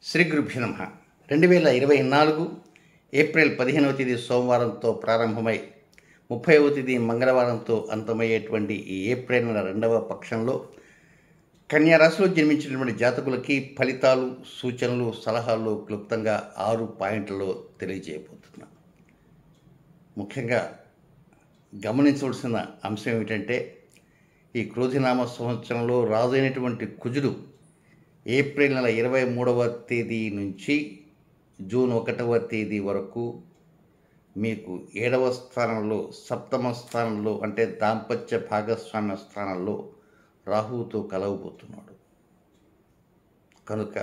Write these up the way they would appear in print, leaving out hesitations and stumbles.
శ్రీ గురుభ్యో నమః. 2024 ఏప్రిల్ 15వ తేదీ సోమవారంతో ప్రారంభమై 30వ తేదీ మంగళవారంతో అంతమయ్యేటువంటి ఈ ఏప్రిల్ నెల రెండవ పక్షంలో కన్యా రాశిలో జన్మించినటువంటి జాతకులకి ఫలితాలు, సూచనలు, సలహాలు క్లుప్తంగా 6 పాయింట్లలో తెలియజేయబోతున్నా. ముఖ్యంగా గమనించవలసిన అంశం ఏమిటంటే, ఈ క్రోధినామ సంవత్సరంలో రాజైనటువంటి కుజుడు ఏప్రిల్ నెల 23వ తేదీ నుంచి జూన్ 1వ తేదీ వరకు మీకు 7వ స్థానంలో, సప్తమ స్థానంలో అంటే దాంపత్య భాగస్వామ్య స్థానంలో రాహువుతో కలవబోతున్నాడు. కనుక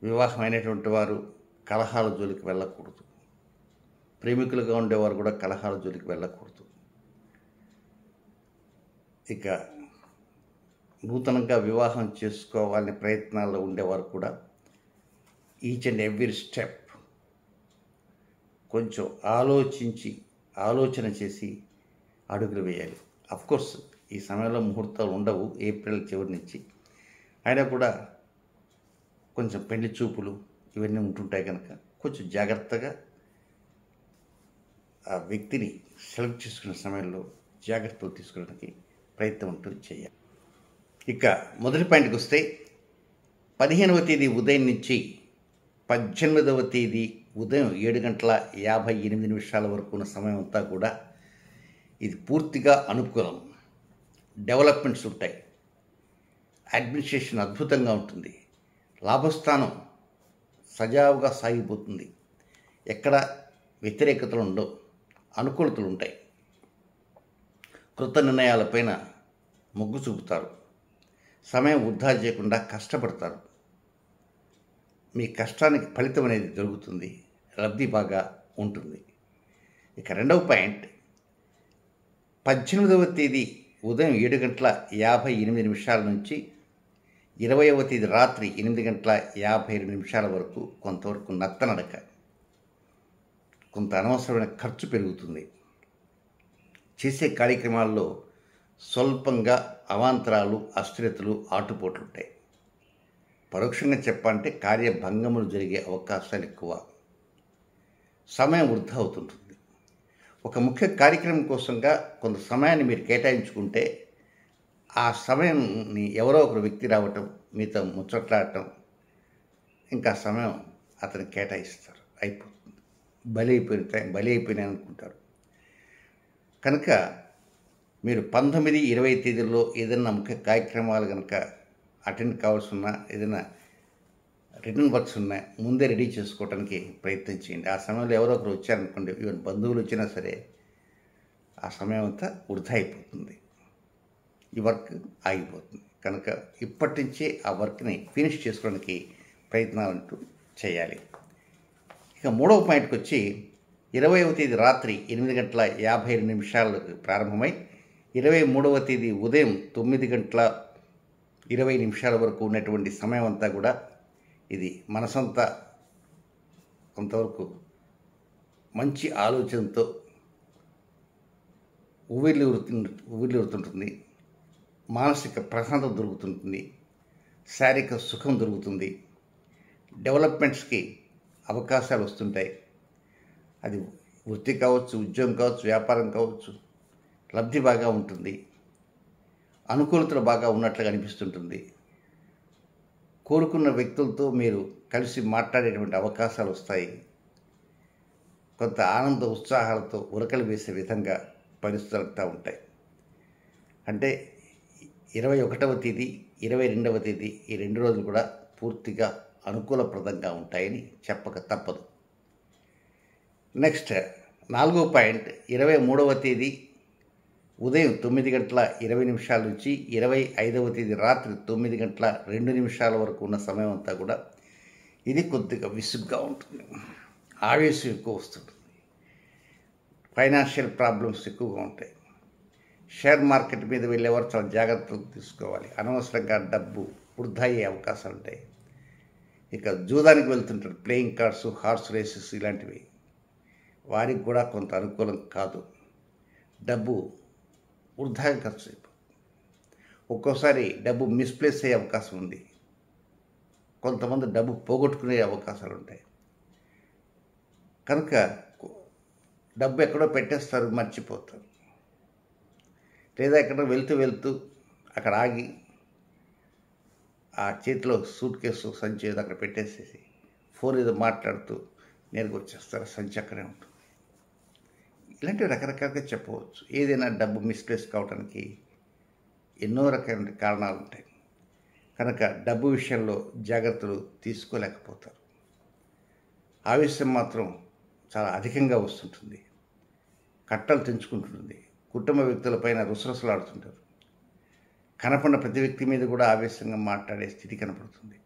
వివాహమైనటువంటి వారు కలహాల జోలికి వెళ్ళకూడదు. ప్రేమికులుగా ఉండేవారు కూడా కలహాల జోలికి వెళ్ళకూడదు. ఇక నూతనంగా వివాహం చేసుకోవాలనే ప్రయత్నాల్లో ఉండేవారు కూడా ఈచ్ అండ్ ఎవ్రీ స్టెప్ కొంచెం ఆలోచన చేసి అడుగులు వేయాలి. అఫ్కోర్స్ ఈ సమయంలో ముహూర్తాలు ఉండవు, ఏప్రిల్ చివరి నుంచి. అయినా కూడా కొంచెం పెళ్లి చూపులు ఇవన్నీ ఉంటుంటాయి కనుక కొంచెం జాగ్రత్తగా ఆ వ్యక్తిని సెలెక్ట్ చేసుకునే సమయంలో జాగ్రత్తలు తీసుకోవడానికి ప్రయత్నం ఉంటుంది చేయాలి. ఇక మొదటి పాయింట్కి వస్తే, 15వ తేదీ ఉదయం నుంచి 18వ తేదీ ఉదయం 7:58 వరకు ఉన్న సమయం అంతా కూడా ఇది పూర్తిగా అనుకూలం. డెవలప్మెంట్స్ ఉంటాయి. అడ్మినిస్ట్రేషన్ అద్భుతంగా ఉంటుంది. లాభస్థానం సజావుగా సాగిపోతుంది. ఎక్కడ వ్యతిరేకతలు ఉండవు, అనుకూలతలు ఉంటాయి. కృత నిర్ణయాలపైన మొగ్గు చూపుతారు. సమయం వృధా చేయకుండా కష్టపడతారు. మీ కష్టానికి ఫలితం అనేది దొరుకుతుంది. లబ్ధి బాగా ఉంటుంది. ఇక రెండవ పాయింట్, 18వ తేదీ ఉదయం 7:58 నుంచి 20వ తేదీ రాత్రి 8:52 వరకు కొంతవరకు నత్తనడక, కొంత అనవసరమైన ఖర్చు పెరుగుతుంది. చేసే కార్యక్రమాల్లో స్వల్పంగా అవాంతరాలు, అస్థిరతలు, ఆటుపోట్లు ఉంటాయి. పరోక్షంగా చెప్పాలంటే కార్యభంగములు జరిగే అవకాశాలు ఎక్కువ. సమయం వృధా అవుతుంటుంది. ఒక ముఖ్య కార్యక్రమం కోసంగా కొంత సమయాన్ని మీరు కేటాయించుకుంటే ఆ సమయాన్ని ఎవరో ఒకరు వ్యక్తి రావటం, మీతో ముచ్చట్లాడటం, ఇంకా సమయం అతను కేటాయిస్తారు, అయిపోతుంది. బలి అయిపోయినాయి అనుకుంటారు. కనుక మీరు 19, 20 తేదీల్లో ఏదైనా ముఖ్య కార్యక్రమాలు కనుక అటెండ్ కావాల్సి ఉన్నా, ఏదైనా రిటర్న్ వర్క్స్ ఉన్నా ముందే రెడీ చేసుకోవడానికి ప్రయత్నం చేయండి. ఆ సమయంలో ఎవరో ఒకరు వచ్చారనుకోండి, ఈవెన్ బంధువులు వచ్చినా సరే ఆ సమయం అంతా వృధా అయిపోతుంది. ఈ వర్క్ ఆగిపోతుంది. కనుక ఇప్పటి నుంచే ఆ వర్క్ని ఫినిష్ చేసుకోవడానికి ప్రయత్నాలంటూ చేయాలి. ఇక మూడవ పాయింట్కి వచ్చి, 20వ తేదీ రాత్రి 8:52 ప్రారంభమై 23వ తేదీ ఉదయం 9:20 వరకు ఉన్నటువంటి సమయం అంతా కూడా ఇది మనసంతా కొంతవరకు మంచి ఆలోచనతో ఉవ్విళ్ళూరుతుంటుంది. మానసిక ప్రశాంతత దొరుకుతుంటుంది. శారీరక సుఖం దొరుకుతుంది. డెవలప్మెంట్స్కి అవకాశాలు వస్తుంటాయి. అది వృత్తి కావచ్చు, ఉద్యోగం కావచ్చు, వ్యాపారం కావచ్చు. లబ్ధి బాగా ఉంటుంది. అనుకూలతలు బాగా ఉన్నట్లుగా అనిపిస్తుంటుంది. కోరుకున్న వ్యక్తులతో మీరు కలిసి మాట్లాడేటువంటి అవకాశాలు వస్తాయి. కొంత ఆనంద ఉత్సాహాలతో ఉరకలు వేసే విధంగా పరిస్థితులంతా ఉంటాయి. అంటే 21వ తేదీ, 22వ తేదీ ఈ 2 రోజులు కూడా పూర్తిగా అనుకూలప్రదంగా ఉంటాయని చెప్పక తప్పదు. నెక్స్ట్ 4వ పాయింట్, 23వ తేదీ ఉదయం 9:20 నుంచి 25వ తేదీ రాత్రి 9:02 వరకు ఉన్న సమయం అంతా కూడా ఇది కొద్దిగా విసుగ్గా ఉంటుంది. ఆవేశం ఎక్కువ వస్తుంటుంది. ఫైనాన్షియల్ ప్రాబ్లమ్స్ ఎక్కువగా ఉంటాయి. షేర్ మార్కెట్ మీద వెళ్ళేవారు చాలా జాగ్రత్తలు తీసుకోవాలి. అనవసరంగా డబ్బు వృధా అయ్యే అవకాశాలు ఉంటాయి. ఇక జూదానికి వెళ్తుంటారు, ప్లేయింగ్ కార్డ్స్, హార్స్ రేసెస్ ఇలాంటివి, వారికి కూడా కొంత అనుకూలం కాదు. డబ్బు వృధాగా ఖర్చు అయిపోతుంది. ఒక్కోసారి డబ్బు మిస్ప్లేస్ అయ్యే అవకాశం ఉంది. కొంతమంది డబ్బు పోగొట్టుకునే అవకాశాలు ఉంటాయి. కనుక డబ్బు ఎక్కడో పెట్టేస్తారు, మర్చిపోతారు. లేదా ఎక్కడో వెళ్తూ అక్కడ ఆగి ఆ చేతిలో సూట్ కేసు సంచి ఏదో అక్కడ పెట్టేసేసి ఫోన్ ఏదో మాట్లాడుతూ నేరుగా వచ్చేస్తారు, సంచి అక్కడే ఉంటుంది. ఇలాంటివి రకరకాలుగా చెప్పవచ్చు. ఏదైనా డబ్బు మిస్ప్లేస్ కావడానికి ఎన్నో రకాల కారణాలు ఉంటాయి. కనుక డబ్బు విషయంలో జాగ్రత్తలు తీసుకోలేకపోతారు. ఆవేశం మాత్రం చాలా అధికంగా వస్తుంటుంది, కట్టలు తెంచుకుంటుంటుంది, కుటుంబ వ్యక్తులపైన రుసరుసలాడుతుంటారు. కనపడిన ప్రతి వ్యక్తి మీద కూడా ఆవేశంగా మాట్లాడే స్థితి కనపడుతుంది.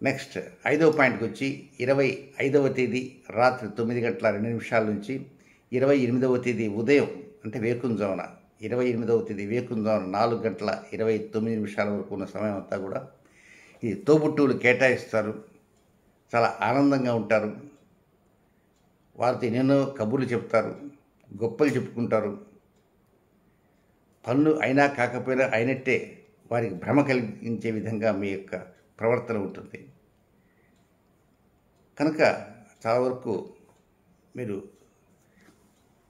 నెక్స్ట్ 5వ పాయింట్కి వచ్చి 25వ తేదీ రాత్రి 9:02 నుంచి 28వ తేదీ ఉదయం అంటే వేకుంజామున 28వ తేదీ వేకుంజామున 4:29 వరకు ఉన్న సమయం అంతా కూడా ఈ తోబుట్టువులు కేటాయిస్తారు. చాలా ఆనందంగా ఉంటారు. వారితో ఎన్నెన్నో కబుర్లు చెప్తారు, గొప్పలు చెప్పుకుంటారు. పనులు అయినా కాకపోయినా అయినట్టే వారికి భ్రమ కలిగించే విధంగా మీ యొక్క ప్రవర్తన ఉంటుంది. కనుక చాలా వరకు మీరు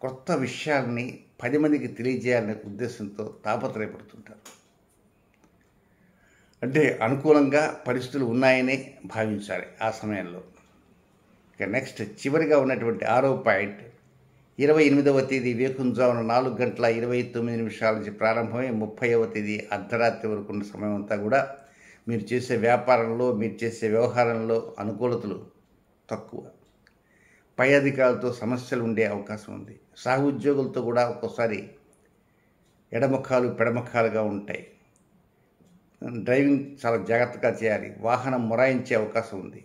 కొత్త విషయాల్ని 10 మందికి తెలియజేయాలనే ఉద్దేశంతో తాపత్రయపడుతుంటారు. అంటే అనుకూలంగా పరిస్థితులు ఉన్నాయనే భావించాలి ఆ సమయంలో. ఇక నెక్స్ట్ చివరిగా ఉన్నటువంటి 6వ పాయింట్ 28వ తేదీ వేకుంజామున 4:29 నుంచి ప్రారంభమై 30వ తేదీ అర్ధరాత్రి వరకు ఉన్న సమయం అంతా కూడా మీరు చేసే వ్యాపారంలో, మీరు చేసే వ్యవహారంలో అనుకూలతలు తక్కువ. పై అధికారులతో సమస్యలు ఉండే అవకాశం ఉంది. సహోద్యోగులతో కూడా ఒక్కోసారి ఎడముఖాలు పెడముఖాలుగా ఉంటాయి. డ్రైవింగ్ చాలా జాగ్రత్తగా చేయాలి. వాహనం మొరాయించే అవకాశం ఉంది.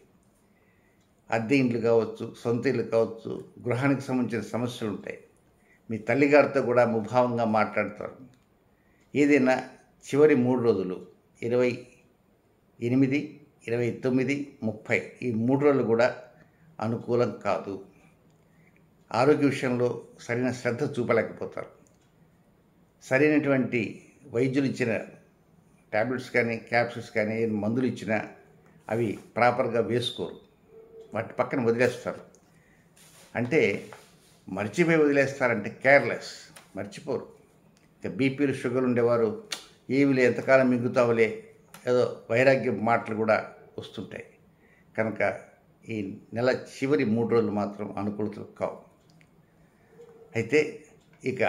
అద్దె ఇండ్లు కావచ్చు, సొంత ఇల్లు కావచ్చు, గృహానికి సంబంధించిన సమస్యలు ఉంటాయి. మీ తల్లిగారితో కూడా ముభావంగా మాట్లాడతారు. ఏదైనా చివరి 3 రోజులు 28, 29, 30 ఈ 3 రోజులు కూడా అనుకూలం కాదు. ఆరోగ్య విషయంలో సరైన శ్రద్ధ చూపలేకపోతారు. సరైనటువంటి వైద్యులు ఇచ్చిన ట్యాబ్లెట్స్ కానీ, క్యాప్సూల్స్ కానీ, మందులు ఇచ్చినా అవి ప్రాపర్గా వేసుకోరు. వాటి పక్కన వదిలేస్తారు. అంటే మర్చిపోయి వదిలేస్తారంటే కేర్లెస్, మర్చిపోరు. ఇక బీపీలు, షుగర్ ఉండేవారు ఏమిలే ఎంతకాలం మింగుతావులే ఏదో వైరాగ్యం మాటలు కూడా వస్తుంటాయి. కనుక ఈ నెల చివరి 3 రోజులు మాత్రం అనుకూలతలు కావు. అయితే ఇక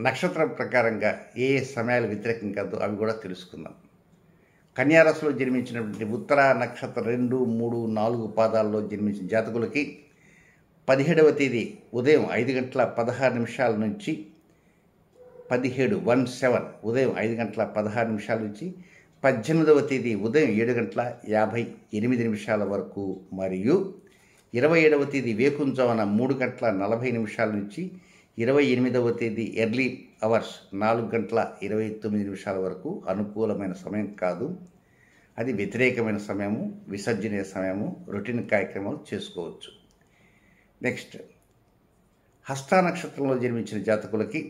నక్షత్రం ప్రకారంగా ఏ సమయాలు వ్యతిరేకం కాదో అవి కూడా తెలుసుకుందాం. కన్యారాశిలో జన్మించినటువంటి ఉత్తర నక్షత్ర 2, 3, 4 పాదాల్లో జన్మించిన జాతకులకి 17వ తేదీ ఉదయం 5:16 నుంచి 17 ఉదయం 5:16 నుంచి 18వ తేదీ ఉదయం 7:58 వరకు మరియు 27వ తేదీ వేకుంజామున 3:40 నుంచి 28వ తేదీ ఎర్లీ అవర్స్ 4:29 వరకు అనుకూలమైన సమయం కాదు. అది వ్యతిరేకమైన సమయము, విసర్జనీయ సమయము. రొటీన్ కార్యక్రమాలు చేసుకోవచ్చు. నెక్స్ట్ హస్త నక్షత్రంలో జన్మించిన జాతకులకి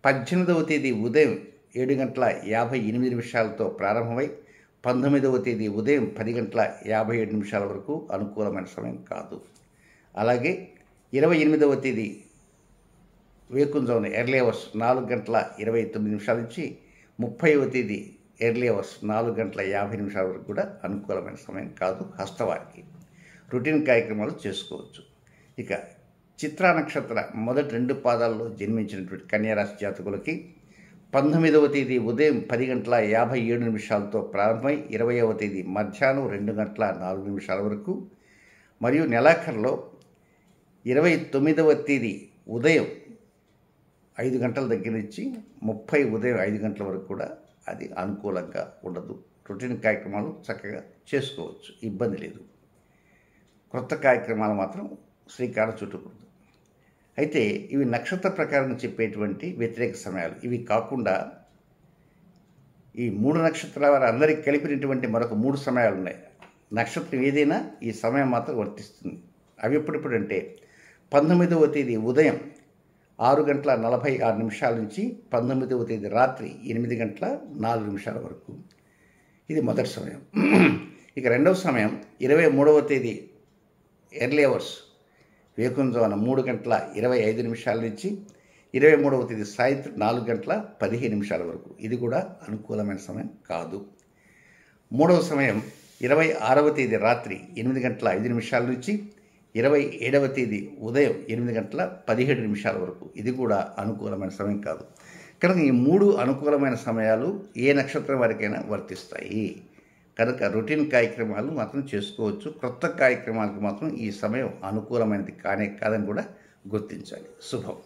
18వ తేదీ ఉదయం 7:58 ప్రారంభమై 19వ తేదీ ఉదయం 10:57 వరకు అనుకూలమైన సమయం కాదు. అలాగే 28వ తేదీ వేకుంజామున ఎర్లీ అవర్స్ 4:29 నుంచి 30వ తేదీ ఎర్లీ అవర్స్ 4:50 వరకు కూడా అనుకూలమైన సమయం కాదు హస్తవారికి. రొటీన్ కార్యక్రమాలు చేసుకోవచ్చు. ఇక చిత్రా నక్షత్ర మొదటి 2 పాదాల్లో జన్మించినటువంటి కన్యారాశి జాతకులకి 19వ తేదీ ఉదయం 10:57 ప్రారంభమై 20వ తేదీ మధ్యాహ్నం 2:04 వరకు మరియు నెలాఖరులో 29వ తేదీ ఉదయం 5 గంటల దగ్గర నుంచి 30 ఉదయం 5 గంటల వరకు కూడా అది అనుకూలంగా ఉండదు. రొటీన్ కార్యక్రమాలు చక్కగా చేసుకోవచ్చు, ఇబ్బంది లేదు. కొత్త కార్యక్రమాలు మాత్రం శ్రీకారం చుట్టకూడదు. అయితే ఇవి నక్షత్ర ప్రకారం చెప్పేటువంటి వ్యతిరేక సమయాలు. ఇవి కాకుండా ఈ 3 నక్షత్రాల వారు అందరికీ కలిపినటువంటి మరొక 3 సమయాలు ఉన్నాయి. నక్షత్రం ఏదైనా ఈ సమయం మాత్రం వర్తిస్తుంది. అవి ఎప్పుడెప్పుడంటే 19వ తేదీ ఉదయం 6:46 నుంచి 19వ తేదీ రాత్రి 8:04 వరకు, ఇది మొదటి సమయం. ఇక రెండవ సమయం 23వ తేదీ ఎర్లీ అవర్స్ వేకువజామున 3:25 నుంచి 23వ తేదీ సాయంత్రం 4:15 వరకు. ఇది కూడా అనుకూలమైన సమయం కాదు. మూడవ సమయం 26వ తేదీ రాత్రి 8:05 నుంచి 27వ తేదీ ఉదయం 8:17 వరకు. ఇది కూడా అనుకూలమైన సమయం కాదు. కనుక ఈ 3 అనుకూలమైన సమయాలు ఏ నక్షత్రం వారికైనా వర్తిస్తాయి. కనుక రొటీన్ కార్యక్రమాలు మాత్రం చేసుకోవచ్చు. కొత్త కార్యక్రమాలకు మాత్రం ఈ సమయం అనుకూలమైనది కానే కాదని కూడా గుర్తించాలి. శుభం.